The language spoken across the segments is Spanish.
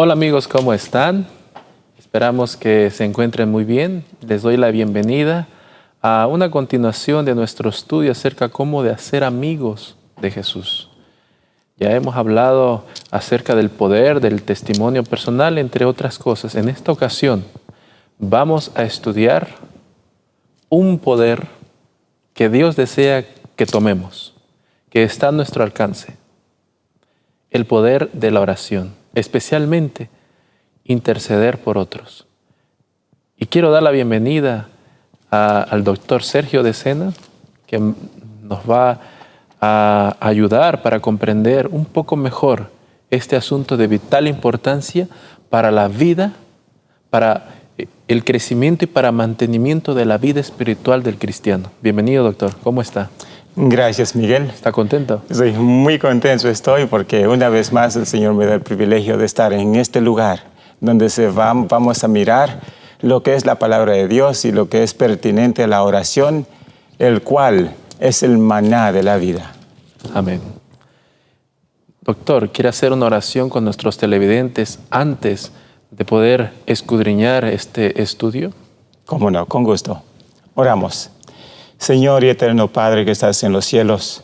Hola amigos, ¿cómo están? Esperamos que se encuentren muy bien. Les doy la bienvenida a una continuación de nuestro estudio acerca de cómo de hacer amigos de Jesús. Ya hemos hablado acerca del poder, del testimonio personal, entre otras cosas. En esta ocasión vamos a estudiar un poder que Dios desea que tomemos, que está a nuestro alcance. El poder de la oración, especialmente interceder por otros. Y quiero dar la bienvenida al doctor Sergio de Sena, que nos va a ayudar para comprender un poco mejor este asunto de vital importancia para la vida, para el crecimiento y para mantenimiento de la vida espiritual del cristiano. Bienvenido, doctor. ¿Cómo está? Gracias, Miguel. ¿Está contento? Estoy muy contento porque una vez más el Señor me da el privilegio de estar en este lugar donde vamos a mirar lo que es la palabra de Dios y lo que es pertinente a la oración, el cual es el maná de la vida. Amén. Doctor, ¿quiere hacer una oración con nuestros televidentes antes de poder escudriñar este estudio? Cómo no, con gusto. Oramos. Señor y eterno Padre que estás en los cielos,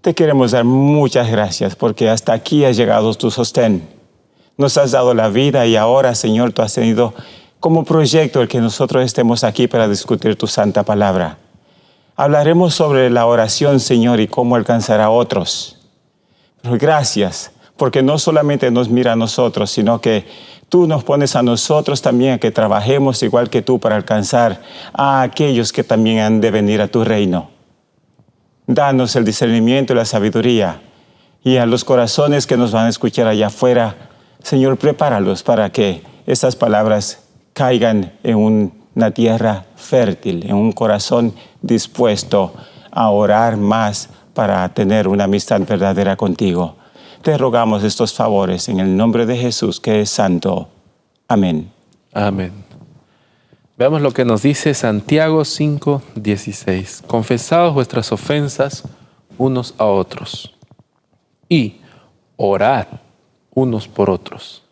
te queremos dar muchas gracias porque hasta aquí ha llegado tu sostén. Nos has dado la vida y ahora, Señor, tú has tenido como proyecto el que nosotros estemos aquí para discutir tu santa palabra. Hablaremos sobre la oración, Señor, y cómo alcanzar a otros. Pero gracias, porque no solamente nos mira a nosotros, sino que tú nos pones a nosotros también a que trabajemos igual que tú para alcanzar a aquellos que también han de venir a tu reino. Danos el discernimiento y la sabiduría, y a los corazones que nos van a escuchar allá afuera, Señor, prepáralos para que estas palabras caigan en una tierra fértil, en un corazón dispuesto a orar más para tener una amistad verdadera contigo. Te rogamos estos favores en el nombre de Jesús, que es santo. Amén. Amén. Veamos lo que nos dice Santiago 5:16. Confesaos vuestras ofensas unos a otros y orad unos por otros,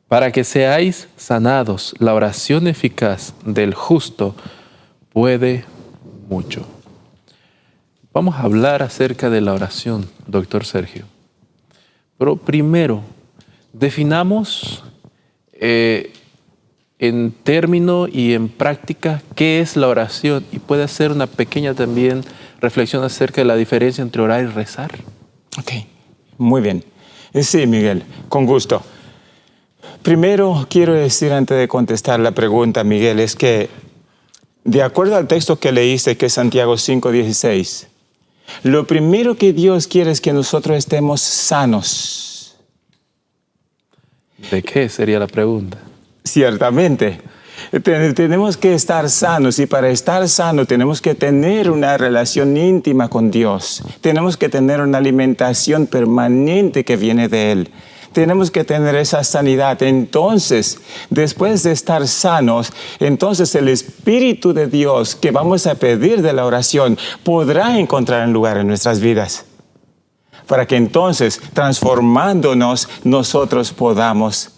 para que seáis sanados. La oración eficaz del justo puede mucho. Vamos a hablar acerca de la oración, doctor Sergio. Pero primero, definamos en término y en práctica qué es la oración y puede hacer una pequeña también reflexión acerca de la diferencia entre orar y rezar. Ok, muy bien. Sí, Miguel, con gusto. Primero quiero decir antes de contestar la pregunta, Miguel, es que de acuerdo al texto que leíste, que es Santiago 5:16, lo primero que Dios quiere es que nosotros estemos sanos. ¿De qué sería la pregunta? Ciertamente. Tenemos que estar sanos y para estar sanos tenemos que tener una relación íntima con Dios. Tenemos que tener una alimentación permanente que viene de Él. Tenemos que tener esa sanidad. Entonces, después de estar sanos, entonces el Espíritu de Dios que vamos a pedir de la oración podrá encontrar un lugar en nuestras vidas. Para que entonces, transformándonos, nosotros podamos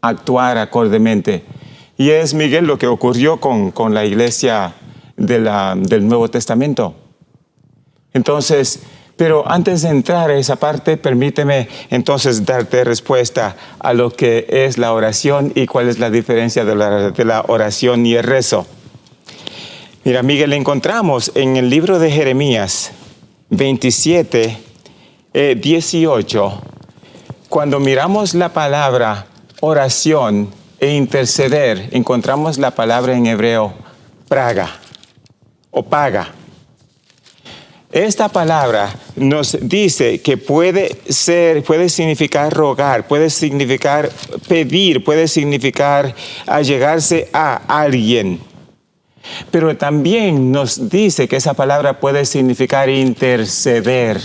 actuar acordemente. Y es, Miguel, lo que ocurrió con la iglesia del Nuevo Testamento. Entonces, pero antes de entrar a esa parte, permíteme entonces darte respuesta a lo que es la oración y cuál es la diferencia de la oración y el rezo. Mira, Miguel, encontramos en el libro de Jeremías 27:18, cuando miramos la palabra oración e interceder, encontramos la palabra en hebreo praga o paga. Esta palabra nos dice que puede significar rogar, puede significar pedir, puede significar allegarse a alguien. Pero también nos dice que esa palabra puede significar interceder.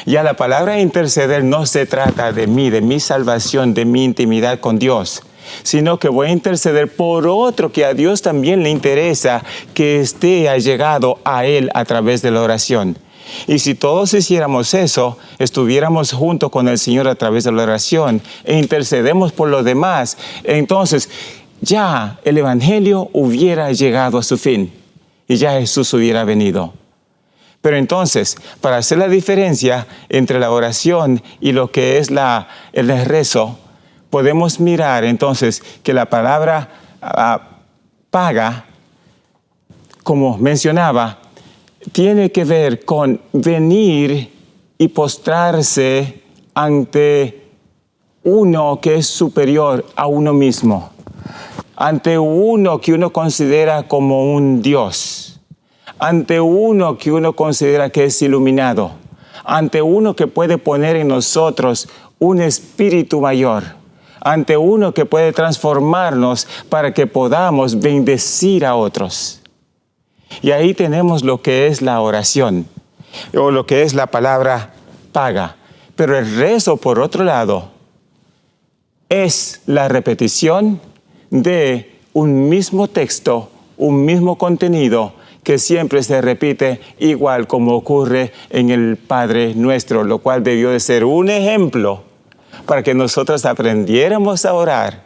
Ya la palabra interceder no se trata de mí, de mi salvación, de mi intimidad con Dios, sino que voy a interceder por otro que a Dios también le interesa que esté allegado a Él a través de la oración. Y si todos hiciéramos eso, estuviéramos junto con el Señor a través de la oración e intercedemos por los demás, entonces ya el Evangelio hubiera llegado a su fin y ya Jesús hubiera venido. Pero entonces, para hacer la diferencia entre la oración y lo que es el rezo, podemos mirar entonces que la palabra paga, como mencionaba, tiene que ver con venir y postrarse ante uno que es superior a uno mismo, ante uno que uno considera como un Dios, ante uno que uno considera que es iluminado, ante uno que puede poner en nosotros un espíritu mayor, ante uno que puede transformarnos para que podamos bendecir a otros. Y ahí tenemos lo que es la oración, o lo que es la palabra paga. Pero el rezo, por otro lado, es la repetición de un mismo texto, un mismo contenido, que siempre se repite igual como ocurre en el Padre Nuestro, lo cual debió de ser un ejemplo para que nosotros aprendiéramos a orar,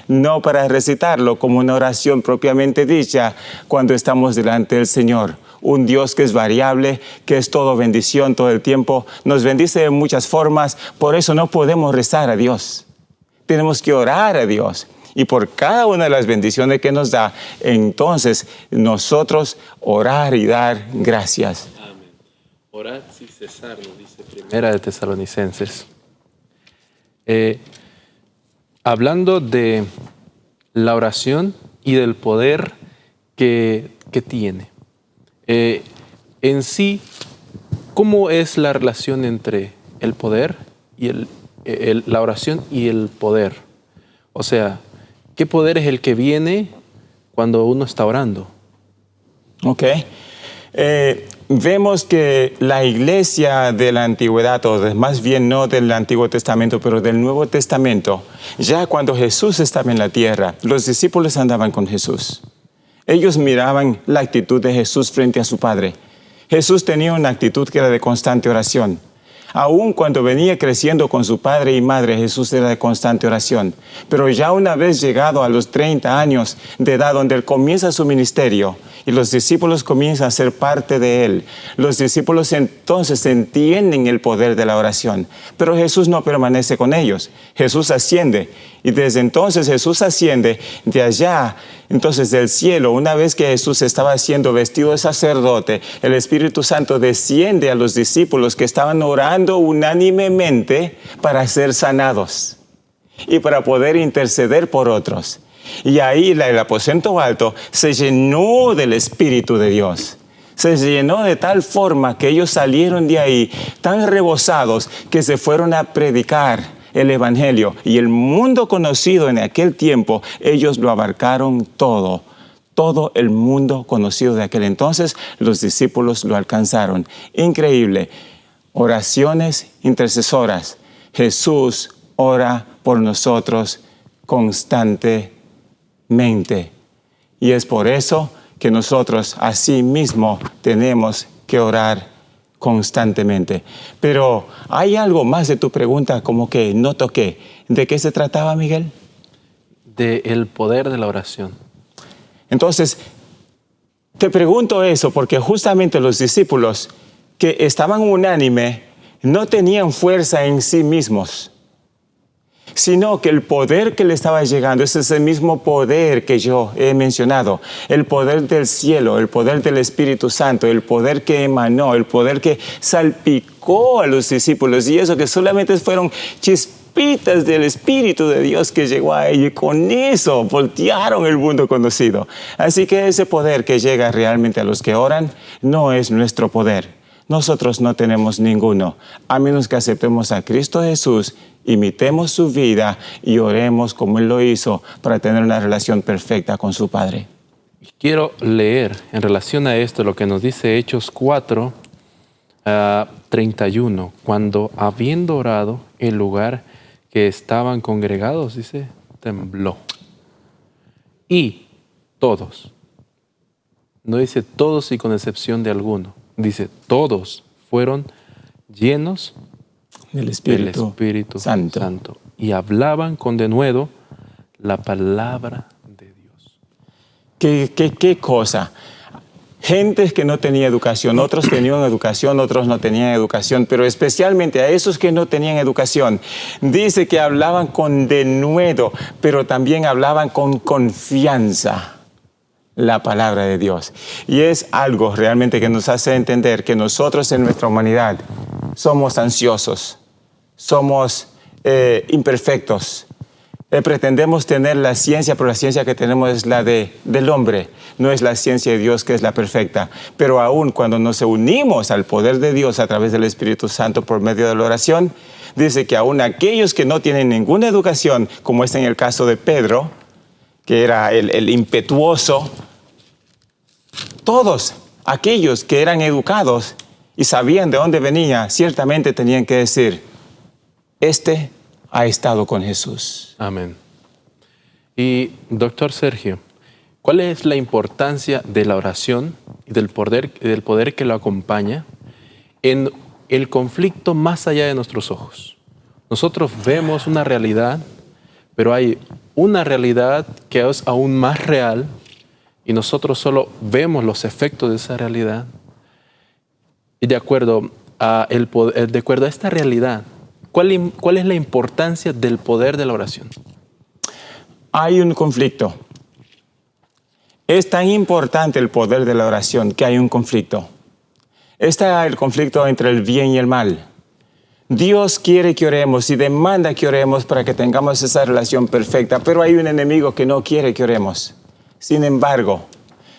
no para recitarlo como una oración propiamente dicha cuando estamos delante del Señor. Un Dios que es variable, que es todo bendición todo el tiempo, nos bendice de muchas formas, por eso no podemos rezar a Dios. Tenemos que orar a Dios. Y por cada una de las bendiciones que nos da, entonces nosotros orar y dar gracias. Amén. Orad sin cesar, nos dice Primera de Tesalonicenses. Hablando de la oración y del poder que tiene. En sí, ¿cómo es la relación entre el poder y la oración y el poder? O sea, ¿qué poder es el que viene cuando uno está orando? Ok. Vemos que la iglesia de la antigüedad, o más bien no del Antiguo Testamento, pero del Nuevo Testamento, ya cuando Jesús estaba en la tierra, los discípulos andaban con Jesús. Ellos miraban la actitud de Jesús frente a su Padre. Jesús tenía una actitud que era de constante oración. Aún cuando venía creciendo con su padre y madre, Jesús era de constante oración. Pero ya una vez llegado a los 30 años de edad, donde él comienza su ministerio y los discípulos comienzan a ser parte de él, los discípulos entonces entienden el poder de la oración. Pero Jesús no permanece con ellos. Jesús asciende. Y desde entonces Jesús asciende de allá, entonces del cielo. Una vez que Jesús estaba siendo vestido de sacerdote, el Espíritu Santo desciende a los discípulos que estaban orando unánimemente para ser sanados y para poder interceder por otros. Y ahí el aposento alto se llenó del Espíritu de Dios. Se llenó de tal forma que ellos salieron de ahí tan rebosados que se fueron a predicar el Evangelio, y el mundo conocido en aquel tiempo, ellos lo abarcaron todo. Todo el mundo conocido de aquel entonces, los discípulos lo alcanzaron. Increíble. Oraciones intercesoras. Jesús ora por nosotros constantemente. Y es por eso que nosotros así mismo tenemos que orar constantemente. Pero hay algo más de tu pregunta como que no toqué. ¿De qué se trataba, Miguel? Del poder de la oración. Entonces, te pregunto eso porque justamente los discípulos que estaban unánime no tenían fuerza en sí mismos, sino que el poder que le estaba llegando es ese mismo poder que yo he mencionado, el poder del cielo, el poder del Espíritu Santo, el poder que emanó, el poder que salpicó a los discípulos, y eso que solamente fueron chispitas del Espíritu de Dios que llegó a ellos, y con eso voltearon el mundo conocido. Así que ese poder que llega realmente a los que oran no es nuestro poder. Nosotros no tenemos ninguno, a menos que aceptemos a Cristo Jesús, imitemos su vida y oremos como Él lo hizo para tener una relación perfecta con su Padre. Quiero leer en relación a esto lo que nos dice Hechos 4, 31. Cuando habiendo orado, el lugar que estaban congregados, dice, tembló. Y todos, no dice todos y con excepción de alguno, dice todos fueron llenos del del Espíritu, Espíritu Santo. Santo y hablaban con denuedo la palabra de Dios. ¿Qué cosa? Gentes que no tenían educación, otros tenían educación, otros no tenían educación, pero especialmente a esos que no tenían educación, dice que hablaban con denuedo, pero también hablaban con confianza la palabra de Dios. Y es algo realmente que nos hace entender que nosotros en nuestra humanidad somos ansiosos, somos imperfectos. Pretendemos tener la ciencia, pero la ciencia que tenemos es la del hombre, no es la ciencia de Dios que es la perfecta. Pero aún cuando nos unimos al poder de Dios a través del Espíritu Santo por medio de la oración, dice que aún aquellos que no tienen ninguna educación, como es en el caso de Pedro, que era el impetuoso, todos aquellos que eran educados y sabían de dónde venía, ciertamente tenían que decir, este ha estado con Jesús. Amén. Y doctor Sergio, ¿cuál es la importancia de la oración y del poder que lo acompaña en el conflicto más allá de nuestros ojos? Nosotros vemos una realidad, pero hay una realidad que es aún más real y nosotros solo vemos los efectos de esa realidad. Y de acuerdo a esta realidad, ¿cuál es la importancia del poder de la oración? Hay un conflicto. Es tan importante el poder de la oración que hay un conflicto. Está el conflicto entre el bien y el mal. Dios quiere que oremos y demanda que oremos para que tengamos esa relación perfecta, pero hay un enemigo que no quiere que oremos. Sin embargo,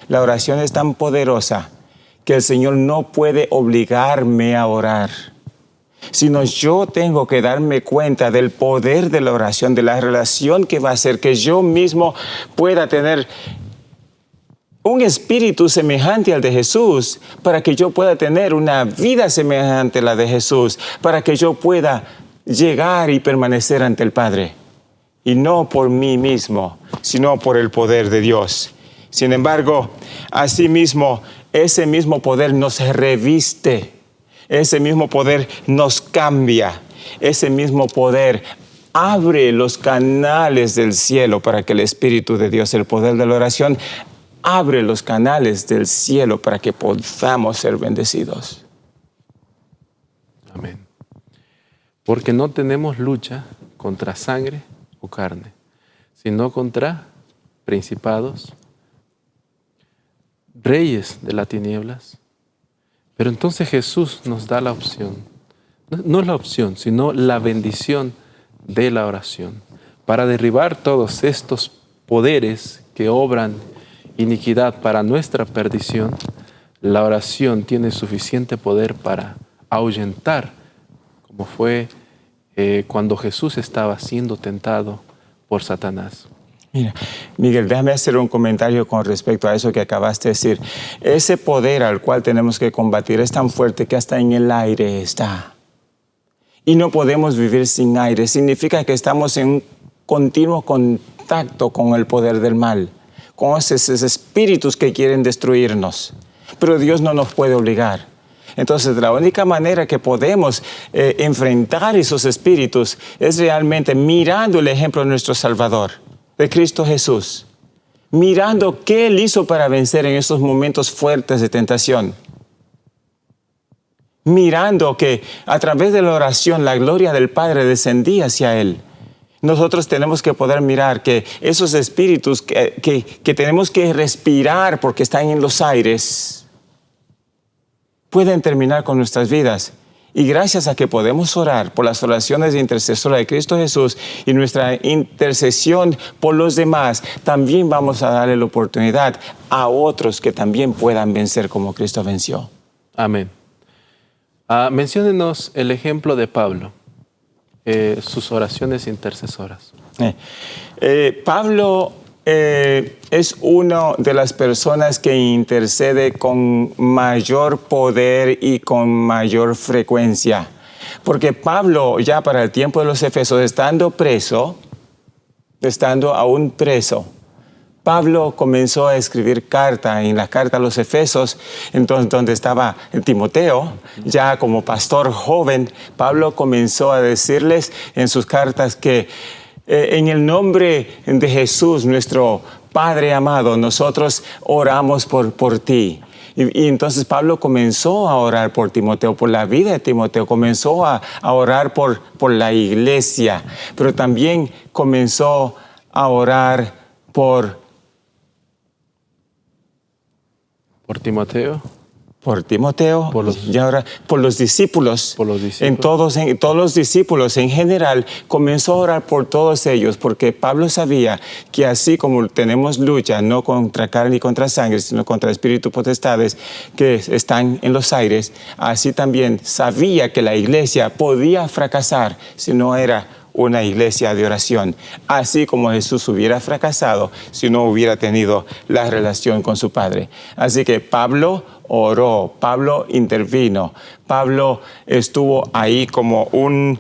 la oración es tan poderosa que el Señor no puede obligarme a orar, sino yo tengo que darme cuenta del poder de la oración, de la relación que va a hacer que yo mismo pueda tener un espíritu semejante al de Jesús, para que yo pueda tener una vida semejante a la de Jesús, para que yo pueda llegar y permanecer ante el Padre. Y no por mí mismo, sino por el poder de Dios. Sin embargo, asimismo, ese mismo poder nos reviste. Ese mismo poder nos cambia. Ese mismo poder abre los canales del cielo para que el Espíritu de Dios, el poder de la oración, abre los canales del cielo para que podamos ser bendecidos. Amén. Porque no tenemos lucha contra sangre o carne, sino contra principados, reyes de las tinieblas. Pero entonces Jesús nos da la opción, no la opción, sino la bendición de la oración, para derribar todos estos poderes que obran iniquidad para nuestra perdición. La oración tiene suficiente poder para ahuyentar, como fue cuando Jesús estaba siendo tentado por Satanás. Mira, Miguel, déjame hacer un comentario con respecto a eso que acabaste de decir. Ese poder al cual tenemos que combatir es tan fuerte que hasta en el aire está. Y no podemos vivir sin aire. Significa que estamos en un continuo contacto con el poder del mal, con esos espíritus que quieren destruirnos. Pero Dios no nos puede obligar. Entonces, la única manera que podemos enfrentar esos espíritus es realmente mirando el ejemplo de nuestro Salvador, de Cristo Jesús, mirando qué Él hizo para vencer en esos momentos fuertes de tentación, mirando que a través de la oración la gloria del Padre descendía hacia Él. Nosotros tenemos que poder mirar que esos espíritus que tenemos que respirar porque están en los aires pueden terminar con nuestras vidas. Y gracias a que podemos orar por las oraciones de intercesora de Cristo Jesús y nuestra intercesión por los demás, también vamos a darle la oportunidad a otros que también puedan vencer como Cristo venció. Amén. Menciónenos el ejemplo de Pablo, sus oraciones intercesoras. Pablo es una de las personas que intercede con mayor poder y con mayor frecuencia. Porque Pablo, ya para el tiempo de los Efesios, estando aún preso, Pablo comenzó a escribir carta, en la carta a los Efesios, entonces donde estaba Timoteo, ya como pastor joven, Pablo comenzó a decirles en sus cartas que en el nombre de Jesús, nuestro Padre amado, nosotros oramos por ti. Y entonces Pablo comenzó a orar por Timoteo, por la vida de Timoteo, comenzó a orar por la iglesia, pero también comenzó a orar por Timoteo. Por Timoteo, y ahora por los discípulos. Por los discípulos. En todos los discípulos en general, comenzó a orar por todos ellos, porque Pablo sabía que así como tenemos lucha, no contra carne y contra sangre, sino contra espíritus potestades que están en los aires, así también sabía que la iglesia podía fracasar si no era una iglesia de oración, así como Jesús hubiera fracasado si no hubiera tenido la relación con su Padre. Así que Pablo oró, Pablo intervino, Pablo estuvo ahí como un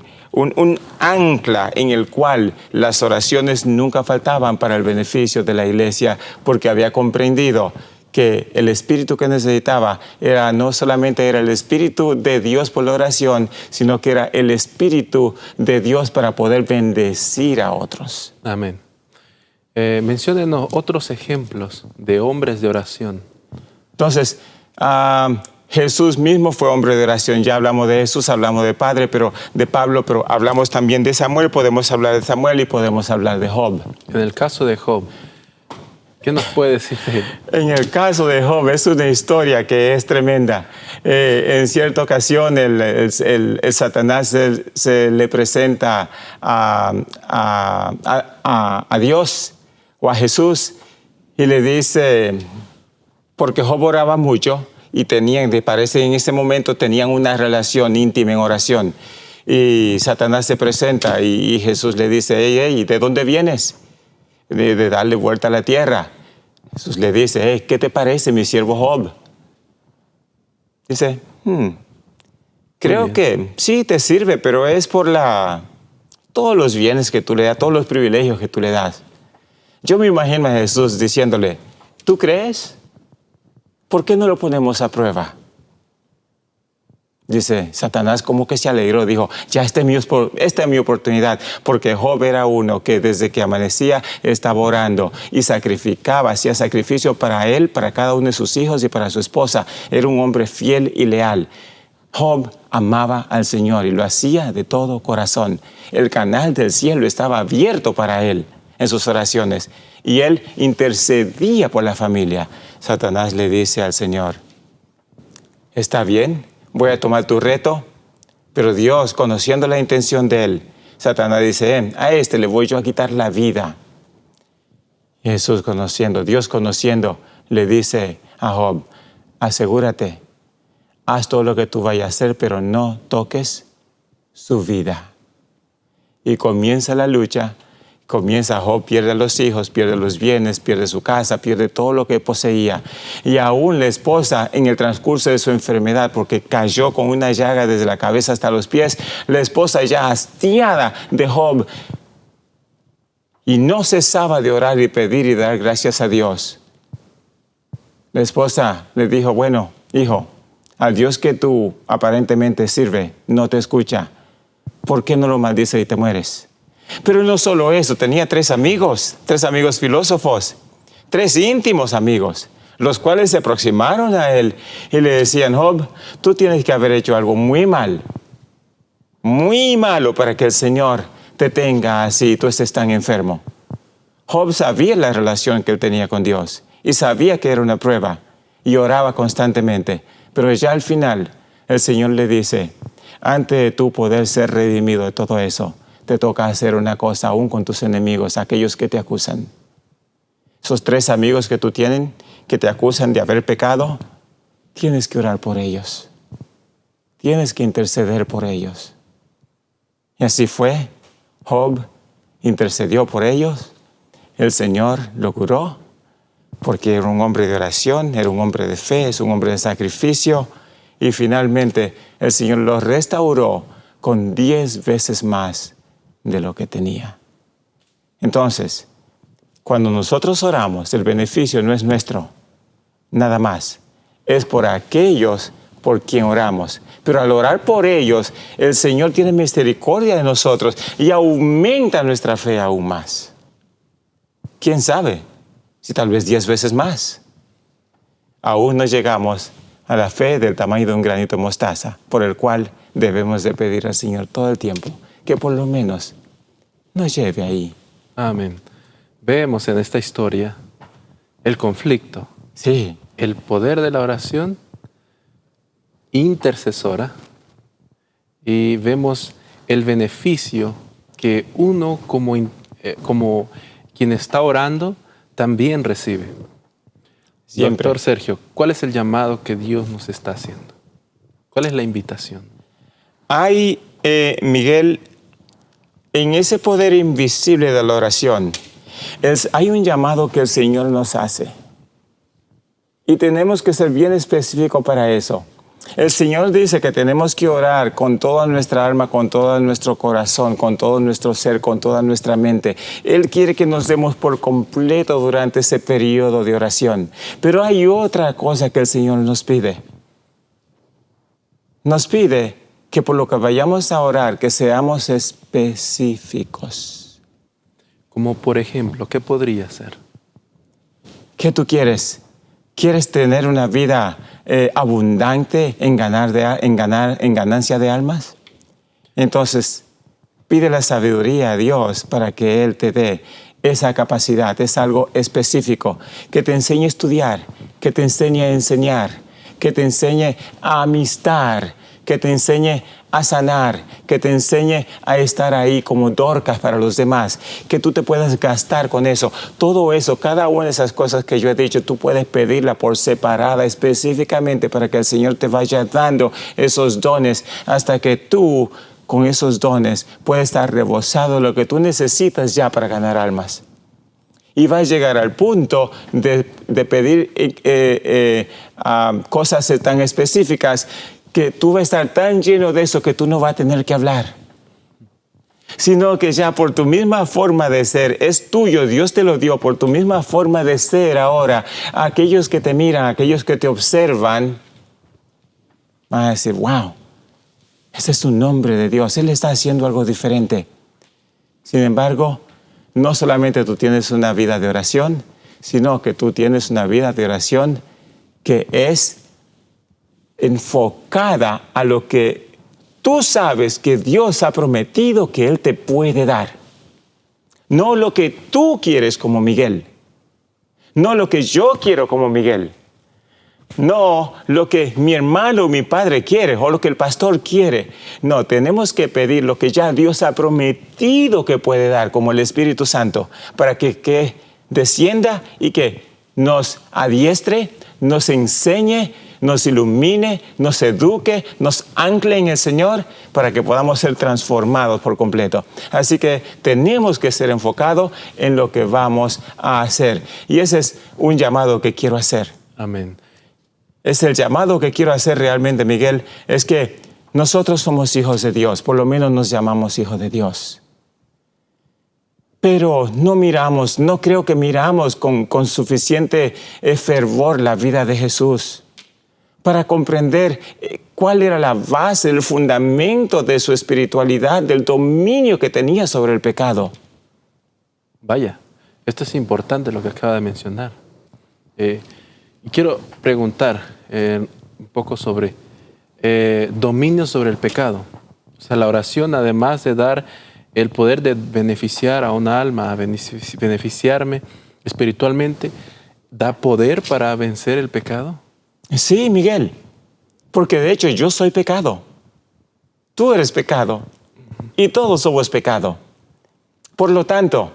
ancla en el cual las oraciones nunca faltaban para el beneficio de la iglesia, porque había comprendido que el espíritu que necesitaba no solamente era el espíritu de Dios por la oración, sino que era el espíritu de Dios para poder bendecir a otros. Amén. Menciónenos otros ejemplos de hombres de oración. Entonces, Jesús mismo fue hombre de oración. Ya hablamos de Jesús, hablamos de Pablo, pero hablamos también de Samuel. Podemos hablar de Samuel y podemos hablar de Job. En el caso de Job, ¿qué nos puede decir de él? En el caso de Job es una historia que es tremenda. En cierta ocasión el Satanás se le presenta a Dios o a Jesús y le dice, porque Job oraba mucho y parece en ese momento tenían una relación íntima en oración. Y Satanás se presenta y Jesús le dice, hey, ¿de dónde vienes? De darle vuelta a la tierra. Jesús le dice, ¿qué te parece, mi siervo Job? Dice, creo que sí te sirve, pero es por todos los bienes que tú le das, todos los privilegios que tú le das. Yo me imagino a Jesús diciéndole, ¿tú crees? ¿Por qué no lo ponemos a prueba? Dice, Satanás como que se alegró, dijo, ya esta es mi oportunidad, porque Job era uno que desde que amanecía estaba orando y hacía sacrificio para él, para cada uno de sus hijos y para su esposa. Era un hombre fiel y leal. Job amaba al Señor y lo hacía de todo corazón. El canal del cielo estaba abierto para él en sus oraciones y él intercedía por la familia. Satanás le dice al Señor, está bien, voy a tomar tu reto, pero Dios, conociendo la intención de él, Satanás dice, a este le voy yo a quitar la vida. Jesús Dios conociendo, le dice a Job, asegúrate, haz todo lo que tú vayas a hacer, pero no toques su vida. Y comienza la lucha. Job, pierde a los hijos, pierde los bienes, pierde su casa, pierde todo lo que poseía. Y aún la esposa, en el transcurso de su enfermedad, porque cayó con una llaga desde la cabeza hasta los pies, la esposa ya hastiada de Job, y no cesaba de orar y pedir y dar gracias a Dios. La esposa le dijo, bueno, hijo, al Dios que tú aparentemente sirve, no te escucha. ¿Por qué no lo maldices y te mueres? Pero no solo eso, tenía tres amigos filósofos, 3 íntimos amigos, los cuales se aproximaron a él y le decían, Job, tú tienes que haber hecho algo muy malo para que el Señor te tenga así, tú estés tan enfermo. Job sabía la relación que él tenía con Dios y sabía que era una prueba y oraba constantemente, pero ya al final el Señor le dice, antes de tú poder ser redimido de todo eso, te toca hacer una cosa aún con tus enemigos, aquellos que te acusan. Esos 3 amigos que tú tienes, que te acusan de haber pecado, tienes que orar por ellos. Tienes que interceder por ellos. Y así fue. Job intercedió por ellos. El Señor lo curó, porque era un hombre de oración, era un hombre de fe, es un hombre de sacrificio. Y finalmente el Señor lo restauró con 10 veces más de lo que tenía. Entonces, Cuando nosotros oramos, el beneficio no es nuestro, nada más. Es por aquellos por quien oramos. Pero al orar por ellos, el Señor tiene misericordia de nosotros y aumenta nuestra fe aún más. ¿Quién sabe? Si tal vez 10 veces más. Aún no llegamos a la fe del tamaño de un granito de mostaza, por el cual debemos de pedir al Señor todo el tiempo, que por lo menos nos lleve ahí. Amén. Vemos en esta historia el conflicto, Sí, el poder de la oración intercesora y vemos el beneficio que uno como quien está orando también recibe. siempre. Doctor Sergio, ¿cuál es el llamado que Dios nos está haciendo? ¿Cuál es la invitación? Hay, Miguel, en ese poder invisible de la oración, hay un llamado que el Señor nos hace. Y tenemos que ser bien específicos para eso. El Señor dice que tenemos que orar con toda nuestra alma, con todo nuestro corazón, con todo nuestro ser, con toda nuestra mente. Él quiere que nos demos por completo durante ese periodo de oración. Pero hay otra cosa que el Señor nos pide. Nos pide que por lo que vayamos a orar, que seamos específicos. Como por ejemplo, ¿qué podría ser? ¿Qué tú quieres? ¿Quieres tener una vida abundante en ganancia de almas? Entonces, pide la sabiduría a Dios para que Él te dé esa capacidad. Es algo específico, que te enseñe a estudiar, que te enseñe a enseñar, que te enseñe a amistar, que te enseñe a sanar, que te enseñe a estar ahí como Dorcas para los demás, que tú te puedas gastar con eso. Todo eso, cada una de esas cosas que yo he dicho, tú puedes pedirla por separada específicamente para que el Señor te vaya dando esos dones hasta que tú, con esos dones, puedas estar rebosado lo que tú necesitas ya para ganar almas. Y vas a llegar al punto de pedir cosas tan específicas que tú vas a estar tan lleno de eso que tú no vas a tener que hablar. Sino que ya por tu misma forma de ser, es tuyo, Dios te lo dio, por tu misma forma de ser ahora, aquellos que te miran, aquellos que te observan, van a decir, wow, ese es un nombre de Dios, Él está haciendo algo diferente. Sin embargo, no solamente tú tienes una vida de oración, sino que tú tienes una vida de oración que es enfocada a lo que tú sabes que Dios ha prometido que Él te puede dar. No lo que tú quieres como Miguel. No lo que yo quiero como Miguel. No lo que mi hermano o mi padre quiere o lo que el pastor quiere. No, tenemos que pedir lo que ya Dios ha prometido que puede dar, como el Espíritu Santo, para que descienda y que nos adiestre, nos enseñe, nos ilumine, nos eduque, nos ancle en el Señor para que podamos ser transformados por completo. Así que tenemos que ser enfocados en lo que vamos a hacer. Y ese es un llamado que quiero hacer. Amén. Es el llamado que quiero hacer realmente, Miguel, es que nosotros somos hijos de Dios, por lo menos nos llamamos hijos de Dios. Pero no creo que miramos con suficiente fervor la vida de Jesús para comprender cuál era la base, el fundamento de su espiritualidad, del dominio que tenía sobre el pecado. Vaya, esto es importante lo que acaba de mencionar. Y quiero preguntar un poco sobre dominio sobre el pecado. O sea, la oración, además de dar el poder de beneficiar a una alma, a beneficiarme espiritualmente, ¿da poder para vencer el pecado? Sí, Miguel, porque de hecho yo soy pecado. Tú eres pecado y todos somos pecado. Por lo tanto,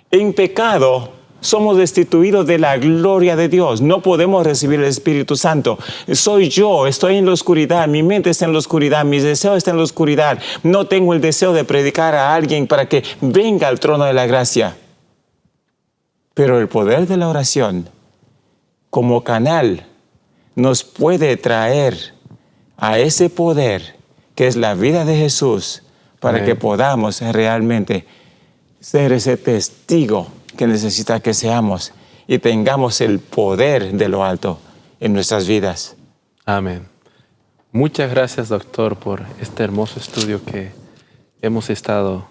en pecado somos destituidos de la gloria de Dios. No podemos recibir el Espíritu Santo. Soy yo, estoy en la oscuridad, mi mente está en la oscuridad, mis deseos están en la oscuridad. No tengo el deseo de predicar a alguien para que venga al trono de la gracia. Pero el poder de la oración, como canal, nos puede traer a ese poder que es la vida de Jesús para que podamos realmente ser ese testigo que necesita que seamos y tengamos el poder de lo alto en nuestras vidas. Amén. Muchas gracias, doctor, por este hermoso estudio que hemos estado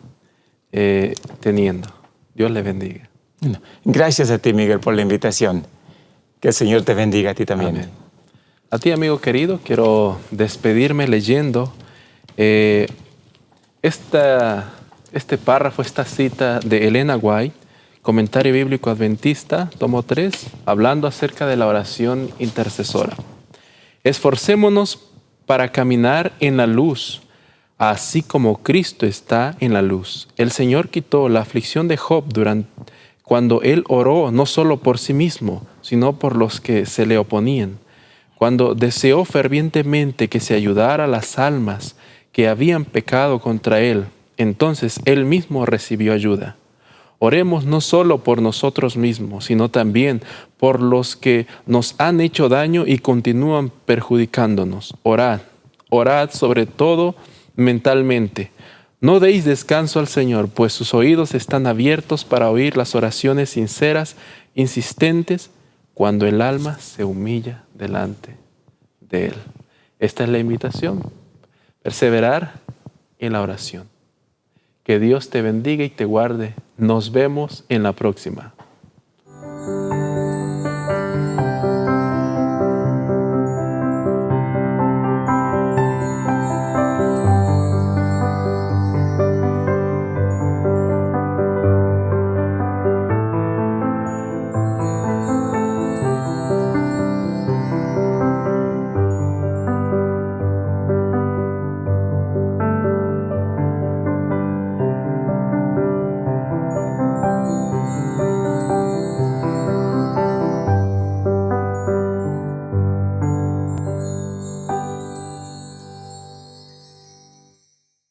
teniendo. Dios le bendiga. Gracias a ti, Miguel, por la invitación. Que el Señor te bendiga a ti también. Amén. A ti, amigo querido, quiero despedirme leyendo este párrafo, esta cita de Elena White, Comentario Bíblico Adventista, tomo 3, hablando acerca de la oración intercesora. Esforcémonos para caminar en la luz, así como Cristo está en la luz. El Señor quitó la aflicción de Job cuando él oró no solo por sí mismo, sino por los que se le oponían. Cuando deseó fervientemente que se ayudara a las almas que habían pecado contra él, entonces él mismo recibió ayuda. Oremos no solo por nosotros mismos, sino también por los que nos han hecho daño y continúan perjudicándonos. Orad sobre todo mentalmente. No deis descanso al Señor, pues sus oídos están abiertos para oír las oraciones sinceras, insistentes, cuando el alma se humilla delante de Él. Esta es la invitación. Perseverar en la oración. Que Dios te bendiga y te guarde. Nos vemos en la próxima.